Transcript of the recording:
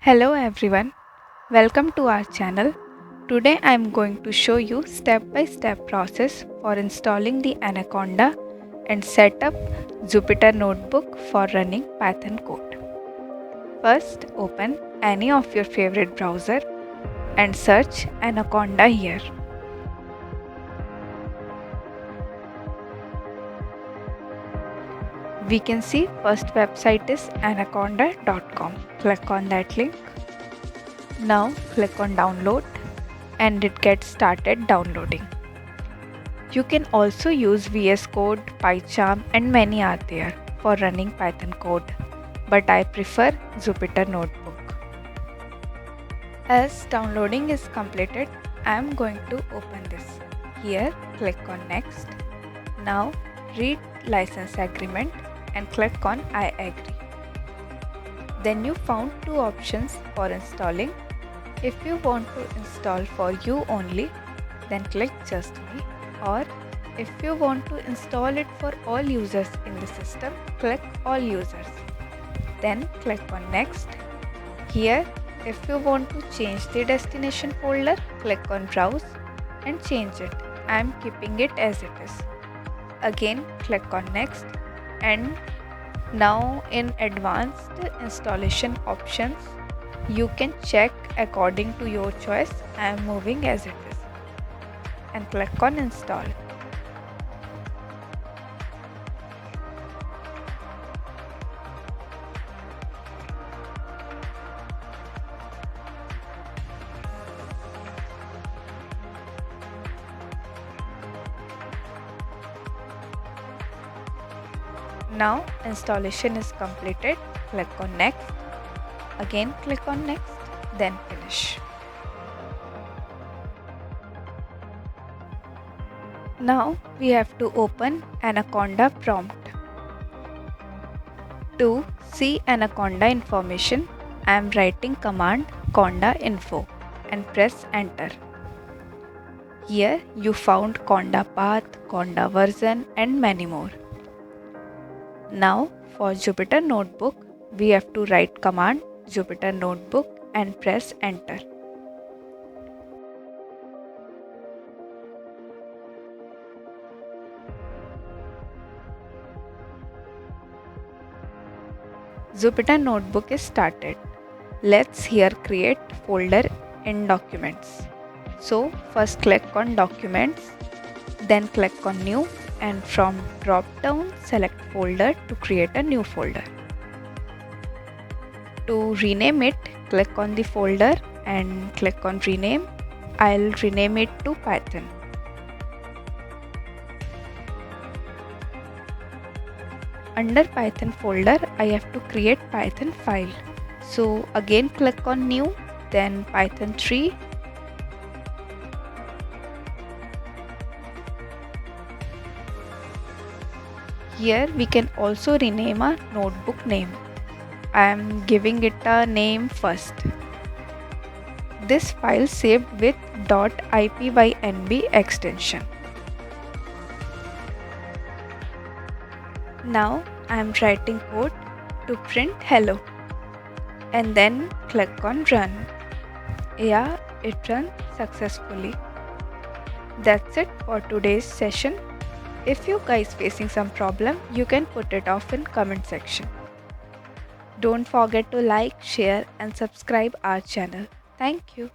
Hello everyone, welcome to our channel. Today I am going to show you step-by-step process for installing the Anaconda and set up Jupyter Notebook for running Python code. First open any of your favorite browser and search Anaconda here. We can see first website is anaconda.com. Click on that link. Now click on download and it gets started downloading. You can also use VS Code, PyCharm and many are there for running Python code, but I prefer Jupyter Notebook. As downloading is completed, I am going to open this. Here click on next. Now read license agreement and click on I agree. Then you found two options for installing. If you want to install for you only, then click just me, or if you want to install it for all users in the system, click all users. Then click on next. Here, if you want to change the destination folder, click on browse and change it. I am keeping it as it is. Again, click on next, and now in advanced installation options, you can check according to your choice. I am moving as it is and click on install. Now installation is completed. Click on next. Again click on next, then finish. Now we have to open Anaconda prompt. To see Anaconda information, I am writing command conda info and press enter. Here you found conda path, conda version and many more. Now for Jupyter Notebook, we have to write command Jupyter Notebook and press enter. Jupyter Notebook is started. Let's here create folder in documents. So first click on documents, then click on new, and from drop down select folder to create a new folder. To rename it, click on the folder and click on rename. I'll rename it to Python. Under Python folder, I have to create Python file. So again click on new, then Python 3. Here we can also rename a notebook name. I am giving it a name first. This file saved with .ipynb extension. Now I am writing code to print hello and then click on run. Yeah, it ran successfully. That's it for today's session. If you guys facing some problem, you can put it off in comment section. Don't forget to like, share and subscribe our channel. Thank you.